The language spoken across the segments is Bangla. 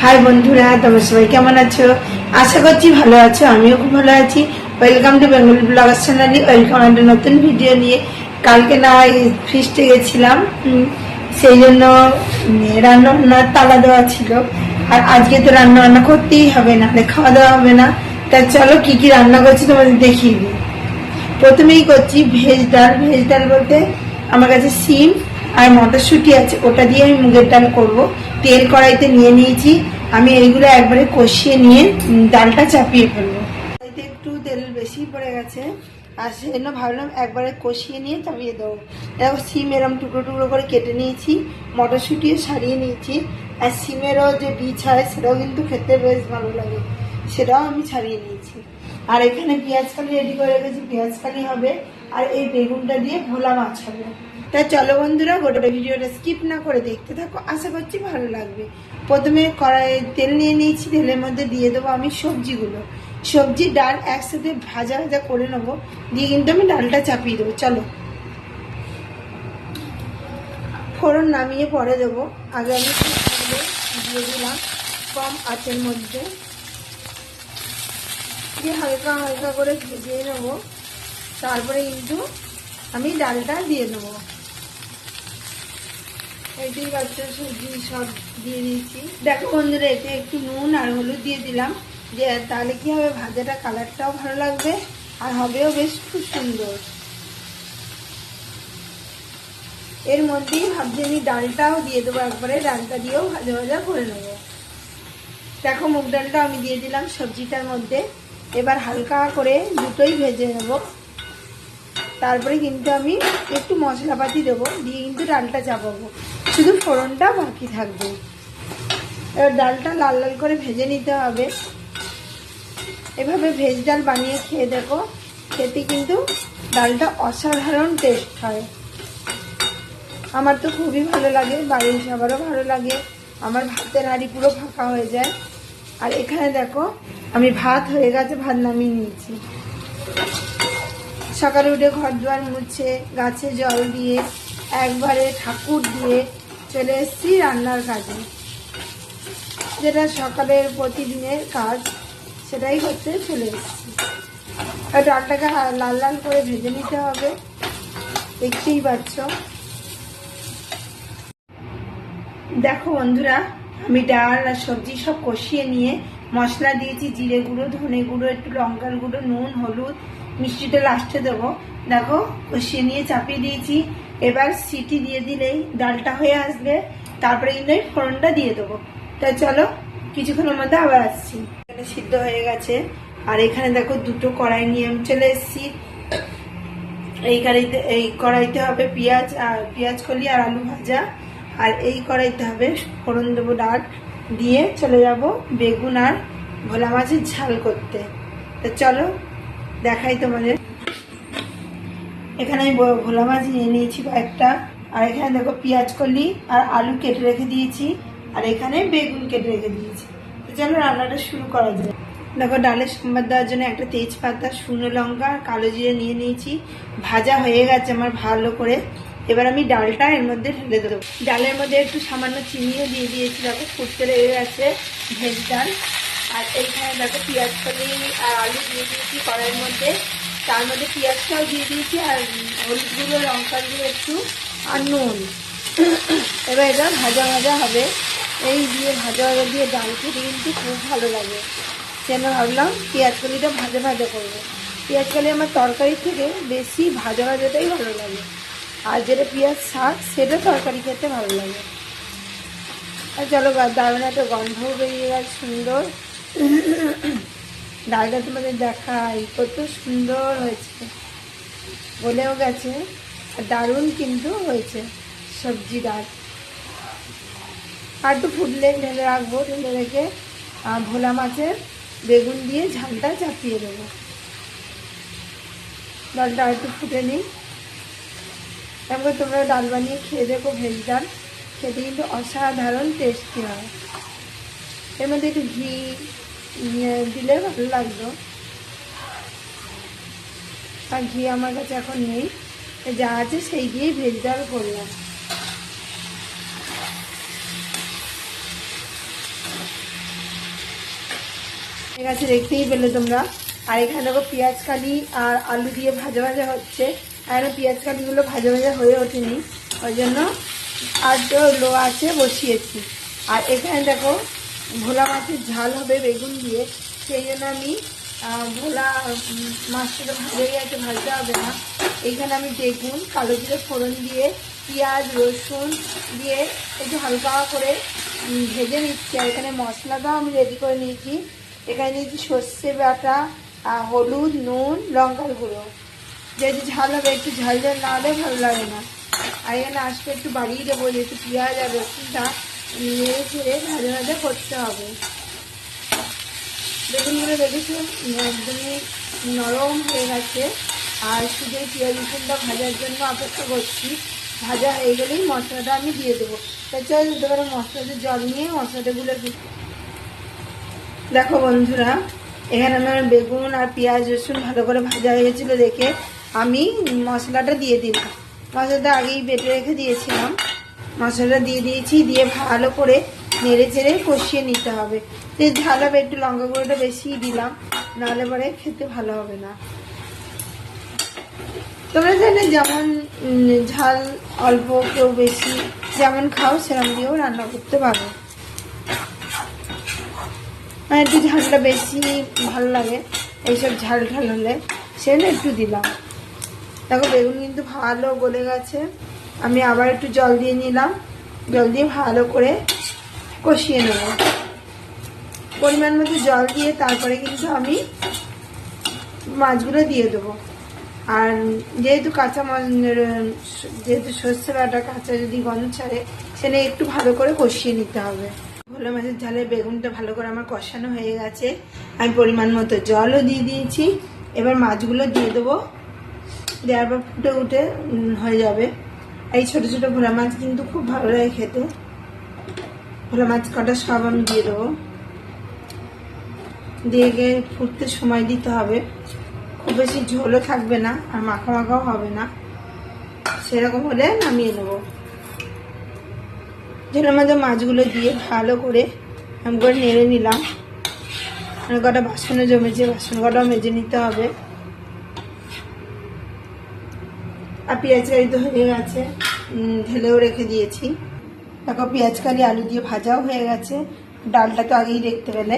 হাই বন্ধুরা, তোমরা সবাই কেমন আছো? আশা করছি ভালো আছো। আমিও খুব ভালো আছি। Welcome to Bengali blogger channel. Welcome একটা নতুন ভিডিও নিয়ে। কালকে না ফিস্টে গেছিলাম, সেই জন্য রান্নার তালা দেওয়া ছিল। আর আজকে তো রান্না করতেই হবে, না খাওয়া দাওয়া হবে না। তা চলো কি কি রান্না করছি তোমাদের দেখিয়ে দিই। প্রথমেই করছি ভেজ ডাল। ভেজ ডাল বলতে আমার কাছে সিম আর মটরশুঁটি আছে, ওটা দিয়ে আমি মুগের ডাল করব। তেল কড়াইতে নিয়ে নিয়েছি। আমি এইগুলো একবারে কষিয়ে নিয়ে ডালটা চাপিয়ে ফেলবো। কড়াইতে একটু তেল বেশি পড়ে গেছে, আর সেজন্য ভাবলাম একবারে কষিয়ে নিয়ে চাপিয়ে দেবো। দেখো সিম এরম টুকরো টুকরো করে কেটে নিয়েছি, মটরশুঁটিও সারিয়ে নিয়েছি। আর সিমেরও যে বীজ হয় সেটাও কিন্তু খেতে বেশ ভালো লাগে, সেটাও আমি ছাড়িয়ে নিয়েছি। আর এখানে পেঁয়াজ কালি রেডি করে রেখেছি, পেঁয়াজ কালি হবে। আর এই বেগুনটা দিয়ে ভোলা মাছ হবে। তাই চলো বন্ধুরা, গোটা ভিডিওটা স্কিপ না করে দেখতে থাকো, আশা করছি ভালো লাগবে। প্রথমে কড়াইয়ে তেল নিয়ে নিয়েছি, তেলের মধ্যে দিয়ে দেবো আমি সবজিগুলো। সবজি ডাল একসাথে ভাজা ভাজা করে নেবো, দিয়ে কিন্তু আমি ডালটা চাপিয়ে দেবো। চলো, ফোড়ন নামিয়ে পরে দেবো। আগে আমি দিয়ে দিলাম কম আঁচের মধ্যে, দিয়ে হালকা হালকা করে ভেজে নেবো। তারপরে কিন্তু আমি ডালটা দিয়ে নেবো। এইটাই বাচ্চা সবজি সব দিয়ে দিয়েছি। দেখো বন্ধুরা, এতে একটু নুন আর হলুদ দিয়ে দিলাম, যে তাহলে কি হবে, ভাজাটা কালারটাও ভালো লাগবে আর হবেও বেশ খুব সুন্দর। এর মধ্যেই ভাবছি আমি ডালটাও দিয়ে দেবো, একবারে ডালটা দিয়েও ভাজা ভাজা করে নেবো। দেখো মুগ ডালটা আমি দিয়ে দিলাম সবজিটার মধ্যে। এবার হালকা করে দুটোই ভেজে নেব। তারপরে কিন্তু আমি একটু মশলাপাতি দেবো, দিয়ে কিন্তু ডালটা চাপাবো, শুধু ফোড়নটা বাকি থাকবে। এবার ডালটা লাল লাল করে ভেজে নিতে হবে। এভাবে ভেজ ডাল বানিয়ে খেয়ে দেখো, খেতে কিন্তু ডালটা অসাধারণ টেস্ট হয়। আমার তো খুবই ভালো লাগে, বাড়ির সবারও ভালো লাগে। আমার ভাতের হাঁড়ি পুরো ফাঁকা হয়ে যায়। আর এখানে দেখো আমি ভাত হয়ে গেছে, ভাত নামিয়ে নিয়েছি। সকালে উঠে ঘর দুয়ার মুছে গাছে জল দিয়ে একবারে ঠাকুর দিয়ে চলে এসেছি রান্নার কাজে, যেটা সকালের প্রতিদিনের কাজ, সেটাই করতে চলে এসেছি। আর ডালটাকে লাল লাল করে ভেজে নিতে হবে, দেখতেই পাচ্ছ। দেখো বন্ধুরা, আমি ডাল আর সবজি সব কষিয়ে নিয়ে মশলা দিয়েছি, জিরে গুঁড়ো, ধনে গুঁড়ো, একটু লঙ্কার গুঁড়ো, নুন, হলুদ, মিষ্টিটা লাস্টে দেবো। দেখো কষিয়ে নিয়ে চাপিয়ে দিয়েছি। এবার সিটি দিয়ে দিলেই ডালটা হয়ে আসবে, তারপরে কিন্তু আমি ফোড়নটা দিয়ে দেবো। তাই চলো কিছুক্ষণের মধ্যে আবার আসছি। এখানে সিদ্ধ হয়ে গেছে। আর এখানে দেখো দুটো কড়াই নিয়ে আমি চলে এসেছি। এই কড়াইতে হবে পেঁয়াজ কলি আর আলু ভাজা। আর এই কড়াইতে হবে ফোড়ন দেবো, ডাল দিয়ে চলে যাব বেগুন আর ভোলা মাছের ঝাল করতে। তো চলো দেখাই তোমাদের। এখানে আমি ভোলা মাছ নিয়ে নিয়েছি কয়েকটা। আর এখানে দেখো পেঁয়াজ কলি আর আলু কেটে রেখে দিয়েছি। আর এখানে বেগুন কেটে রেখে দিয়েছি। তো চলো রান্নাটা শুরু করা যায়। দেখো ডালের সম্বাদ দেওয়ার জন্য একটা তেজপাতা, শুকনো লঙ্কা আর কালো জিরে নিয়ে নিয়েছি। ভাজা হয়ে গেছে আমার ভালো করে। এবার আমি ডালটা এর মধ্যে ঢেলে দেবো। ডালের মধ্যে একটু সামান্য চিনিও দিয়ে দিয়েছি। দেখো ফুটতে লেগে গেছে ভেজ ডাল। আর এইখানে দেখো পেঁয়াজ কলি আর আলু দিয়ে দিয়েছি কড়াইয়ের মধ্যে। তার মধ্যে পেঁয়াজটাও দিয়ে দিয়েছি, আর হলুদ গুঁড়ো, লঙ্কার গুঁড়ো একটু, আর নুন। এবার এটা ভাজা ভাজা হবে। এই দিয়ে ভাজা ভাজা দিয়ে ডাল খেতে কিন্তু খুব ভালো লাগে, সেজন্য ভাবলাম পেঁয়াজ কলিটা ভাজা ভাজা করবো। পেঁয়াজ কলি আমার তরকারি থেকে বেশি ভাজা ভাজাটাই ভালো লাগে, আর যেটা পেঁয়াজ শাক সেটা তরকারি খেতে ভালো লাগে। আর চলো দারুণ একটা গন্ধও বেরিয়ে গেছে সুন্দর। ডালটা তোমাদের দেখাই, কত সুন্দর হয়েছে, বলেও গেছে। আর দারুণ কিন্তু হয়েছে সবজি ডাল। আর একটু ফুটলে ঢেলে রাখবো, ঢেলে রেখে ভোলা মাছের বেগুন দিয়ে ঝালটা চাপিয়ে দেবো। ডালটা আর একটু ফুটে নিই। তারপরে তোমরা ডাল বানিয়ে খেয়ে দেখো, ভেজ ডাল খেতে কিন্তু অসাধারণ টেস্টি হয়। এর মধ্যে একটু ঘি দিলে ভালো লাগতো, আর ঘি আমার কাছে এখন নেই, যা আছে সেই দিয়েই ভেজ ডাল করলাম। ঠিক আছে, দেখতেই পেলে তোমরা। আর এখানে দেখো পেঁয়াজ কালি আর আলু দিয়ে ভাজা ভাজা হচ্ছে। আর পেঁয়াজ কালিগুলো ভাজা ভাজা হয়ে ওঠেনি, ওই জন্য আর লো আছে বসিয়েছি। আর এখানে দেখো ভোলা মাছের ঝাল হবে বেগুন দিয়ে, সেই জন্য আমি ভোলা মাছটা ভাজা হয়ে গেছে, ভাজতে হবে না। এইখানে আমি বেগুন কালো জিরে ফোড়ন দিয়ে পেঁয়াজ রসুন দিয়ে একটু হালকা করে ভেজে নিচ্ছি। আর এখানে মশলাটাও আমি রেডি করে নিয়েছি। এখানে নিয়েছি সর্ষে বাটা, হলুদ, নুন, লঙ্কার গুঁড়ো। যেহেতু ঝাল হবে, একটু ঝাল ঝাল না হলে ভালো লাগে না। আর এখানে আজকে একটু বাড়িয়ে দেবো, যেহেতু পেঁয়াজ আর রসুনটা নেড়ে ছেড়ে ভাজা ভাজা করতে হবে। বেগুনগুলো দেখেছি একদমই নরম হয়ে গেছে। আর শুধু পেঁয়াজ রসুনটা ভাজার জন্য অপেক্ষা করছি। ভাজা হয়ে গেলেই মশলাটা আমি দিয়ে দেবো। তাছাড়া দিতে পারো মশলাতে জল নিয়ে মশলাটাগুলো। দেখো বন্ধুরা, এখানে আমার বেগুন আর পেঁয়াজ রসুন ভালো করে ভাজা হয়ে গেছিলো দেখে আমি মশলাটা দিয়ে দিলাম। মশলাটা আগেই বেটে রেখে দিয়েছিলাম, মশলাটা দিয়ে দিয়েছি। দিয়ে ভালো করে নেড়ে চেড়ে কষিয়ে নিতে হবে। যে ঝাল হবে একটু লঙ্কা গুঁড়োটা বেশিই দিলাম, নাহলে পরে খেতে ভালো হবে না। তোমরা জানো যেমন ঝাল অল্প কেউ বেশি যেমন খাও সেরকম দিয়েও রান্না করতে পারো। একটু ঝালটা বেশি ভালো লাগে এইসব ঝাল ঝাল হলে, সেটা একটু দিলাম। দেখো বেগুন কিন্তু ভালো গলে গেছে। আমি আবার একটু জল দিয়ে নিলাম, জল দিয়ে ভালো করে কষিয়ে নেব। পরিমাণ মতো জল দিয়ে তারপরে কিন্তু আমি মাছগুলো দিয়ে দেবো। আর যেহেতু যেহেতু সর্ষে বাটা কাঁচা যদি গন্ধ ছাড়ে, সেটা একটু ভালো করে কষিয়ে নিতে হবে। ভোলা মাছের ঝালে বেগুনটা ভালো করে আমার কষানো হয়ে গেছে। আমি পরিমাণ মতো জলও দিয়ে দিয়েছি। এবার মাছগুলো দিয়ে দেবো, দেওয়ার পর ফুটে উঠে হয়ে যাবে। এই ছোট ছোট ভোলা মাছ কিন্তু খুব ভালো লাগে খেতে। ভোলা মাছ কটা সব আমি দিয়ে দেবো, দিয়ে গিয়ে ফুটতে সময় দিতে হবে। খুব বেশি ঝোলও থাকবে না আর মাখা মাখাও হবে না, সেরকম হলে নামিয়ে নেবো। ঝোলের মধ্যে মাছগুলো দিয়ে ভালো করে আমি করে নেড়ে নিলাম। কটা বাসনে জমেছে, বাসন কটাও মেজে নিতে হবে। আর পেঁয়াজ কালি তো হয়ে গেছে, ঢেলেও রেখে দিয়েছি। দেখো পেঁয়াজ কালি আলু দিয়ে ভাজাও হয়ে গেছে। ডালটা তো আগেই দেখতে পেলে।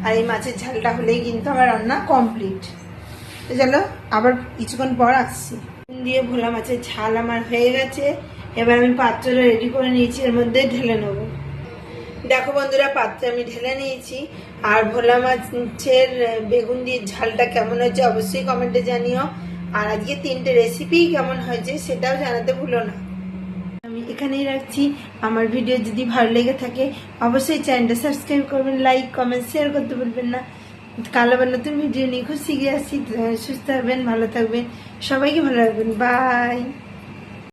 আর এই মাছের ঝালটা হলেই কিন্তু আমার রান্না কমপ্লিট। তো চলো আবার কিছুক্ষণ পর আসছি। দিয়ে ভোলা মাছের ঝাল আমার হয়ে গেছে। এবার আমি পাত্রটা রেডি করে নিয়েছি, এর মধ্যে ঢেলে নেব। দেখো বন্ধুরা, পাত্রে আমি ঢেলে নিয়েছি। আর ভোলা মাছের বেগুন দিয়ে ঝালটা কেমন হয়েছে অবশ্যই কমেন্টে জানিও। আর আজকে 3টে রেসিপি কেমন হয়েছে সেটাও জানাতে ভুলো না। আমি এখানেই রাখছি। আমার ভিডিও যদি ভালো লেগে থাকে অবশ্যই চ্যানেলটা সাবস্ক্রাইব করবেন, লাইক কমেন্ট শেয়ার করতে বলবেন না। কাল আবার নতুন ভিডিও নিয়ে খুব শিখে আসছি। সুস্থ থাকবেন, ভালো থাকবেন, সবাইকে ভালো রাখবেন। বাই।